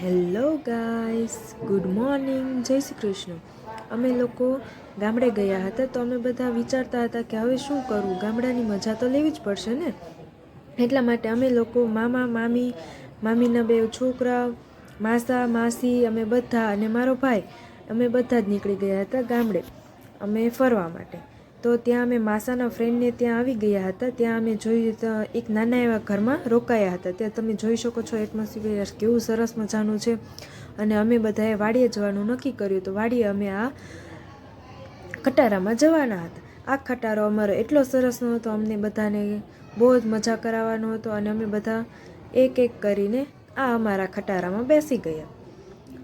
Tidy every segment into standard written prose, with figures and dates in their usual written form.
Hello guys, good morning, જય શ્રી કૃષ્ણ. અમે લોકો ગામડે ગયા હતા તો અમે બધા વિચારતા હતા કે હવે શું કરવું, ગામડાની મજા તો લેવી જ પડશે ને. એટલા માટે અમે લોકો મામા મામી, મામીના બે છોકરા, માસા માસી, અમે બધા અને મારો ભાઈ, અમે બધા જ નીકળી ગયા હતા ગામડે અમે ફરવા માટે. તો ત્યાં અમે માસાના ફ્રેન્ડને ત્યાં આવી ગયા હતા. ત્યાં અમે જોયું એક નાના એવા ઘરમાં રોકાયા હતા. ત્યાં તમે જોઈ શકો છો એટમોસ્ફિયર કેવું સરસ મજાનું છે. અને અમે બધાએ વાડીએ જવાનું નક્કી કર્યું. તો વાડીએ અમે આ ખટારામાં જવાના હતા. આ ખટારો અમારો એટલો સરસનો હતો, અમને બધાને બહુ જ મજા કરાવવાનો હતો. અને અમે બધા એક એક કરીને આ અમારા ખટારામાં બેસી ગયા.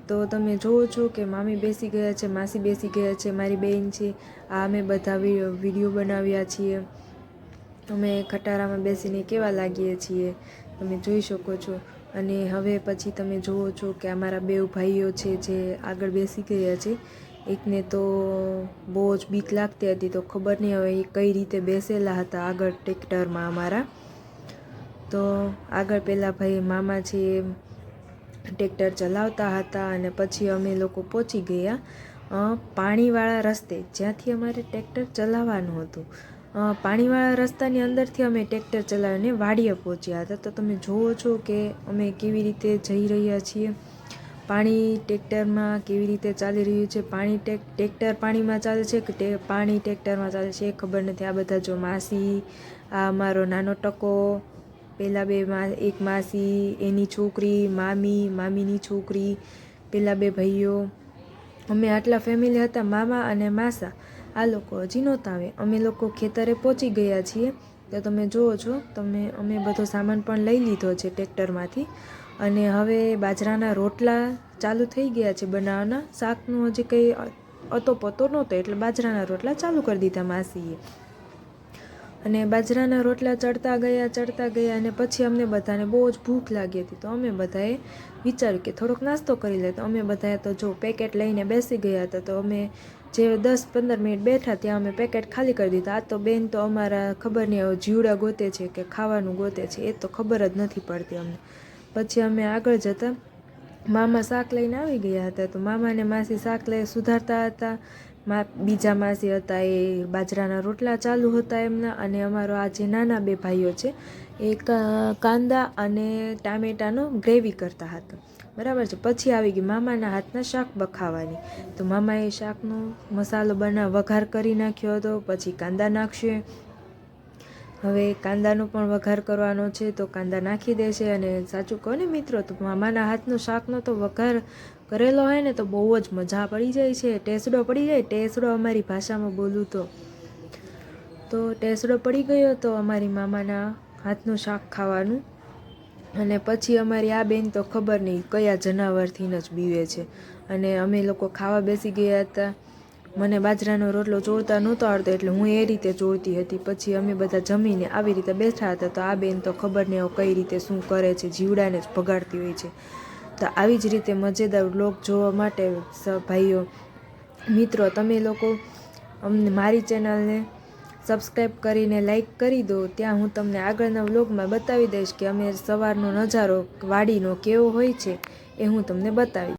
તો તમે જુઓ છો કે મામી બેસી ગયા છે, માસી બેસી ગયા છે, મારી બહેન છે. આ અમે બધા વિડીયો બનાવ્યા છીએ. અમે ખટારામાં બેસીને કેવા લાગીએ છીએ તમે જોઈ શકો છો. અને હવે પછી તમે જુઓ છો કે અમારા બે ભાઈઓ છે જે આગળ બેસી ગયા છે. એકને તો બહુ જ બીક લાગતી હતી, તો ખબર નહીં હવે એ કઈ રીતે બેસેલા હતા આગળ ટ્રેક્ટરમાં અમારા. તો આગળ પેલા ભાઈ મામા છે ટ્રેક્ટર ચલાવતા હતા. અને પછી અમે લોકો પહોંચી ગયા પાણીવાળા રસ્તે, જ્યાંથી અમારે ટ્રેક્ટર ચલાવવાનું હતું. પાણીવાળા રસ્તાની અંદરથી અમે ટ્રેક્ટર ચલાવીને વાડીએ પહોંચ્યા હતા. તો તમે જુઓ છો કે અમે કેવી રીતે જઈ રહ્યા છીએ. પાણી ટ્રેક્ટરમાં કેવી રીતે ચાલી રહ્યું છે. ટ્રેક્ટર પાણીમાં ચાલે છે કે પાણી ટ્રેક્ટરમાં ચાલે છે એ ખબર નથી. આ બધા જો માસી, આ અમારો નાનો ટકો, પેલા એક માસી, એની છોકરી, મામી, મામીની છોકરી, પેલા બે ભાઈઓ, અમે આટલા ફેમિલી હતા. મામા અને માસા આ લોકો હજી નહોતા આવે. અમે લોકો ખેતરે પહોંચી ગયા છીએ. તો તમે જુઓ છો, અમે બધો સામાન પણ લઈ લીધો છે ટ્રેક્ટરમાંથી. અને હવે બાજરાના રોટલા ચાલુ થઈ ગયા છે બનાવવાના. શાકનું હજી કંઈ અતો પતો નહોતો એટલે બાજરાના રોટલા ચાલુ કરી દીધા માસીએ. અને બાજરાના રોટલા ચડતા ગયા અને પછી અમને બધાને બહુ જ ભૂખ લાગી હતી. તો અમે બધાએ વિચાર્યું કે થોડોક નાસ્તો કરી લે. તો અમે બધાએ તો જો પેકેટ લઈને બેસી ગયા હતા. તો અમે જે 10-15 મિનિટ બેઠા ત્યાં અમે પેકેટ ખાલી કરી દીધા. આ તો બેન તો અમારા ખબર નહીં હવે જીવડા ગોતે છે કે ખાવાનું ગોતે છે એ તો ખબર જ નથી પડતી અમને. પછી અમે આગળ જતા મામા શાક લઈને આવી ગયા હતા. તો મામા અને માસી શાક લઈ સુધારતા હતા. બીજા માસી હતા એ બાજરાના રોટલા ચાલુ હતા એમના. અને અમારો આ જે નાના બે ભાઈઓ છે એ કાંદા અને ટામેટાનો ગ્રેવી કરતા હતા, બરાબર છે. પછી આવી ગઈ મામાના હાથના શાક બખાવાની. તો મામાએ શાકનો મસાલો વઘાર કરી નાખ્યો હતો. પછી કાંદા નાખશે. હવે કાંદાનો પણ વઘાર કરવાનો છે તો કાંદા નાખી દેશે. અને સાચું કહો ને મિત્રો, તો મામાના હાથનો શાકનો તો વઘાર કરેલો હોય ને તો બહુ જ મજા પડી જાય છે. ટેસડો પડી જાય. ટેસડો અમારી ભાષામાં બોલું તો ટેસડો પડી ગયો તો અમારી મામાના હાથનું શાક ખાવાનું. અને પછી અમારી આ બેન તો ખબર નહીં કયા જનાવરથી જ બીવે છે. અને અમે લોકો ખાવા બેસી ગયા હતા. મને બાજરાનો રોટલો ચોળતા નહોતો આવડતો એટલે હું એ રીતે ચોળતી હતી. પછી અમે બધા જમીને આવી રીતે બેઠા હતા. તો આ બેન તો ખબર નહીં કઈ રીતે શું કરે છે, જીવડાને જ ભગાડતી હોય છે. તો આવી જ રીતે મજેદાર વ્લોગ જોવા માટે ભાઈઓ મિત્રો તમે લોકો મારી ચેનલને સબસ્ક્રાઈબ કરીને લાઈક કરી દો. ત્યાં હું તમને આગળના વ્લોગમાં બતાવી દઈશ કે અમે સવારનો નજારો વાડીનો કેવો હોય છે એ હું તમને બતાવીશ.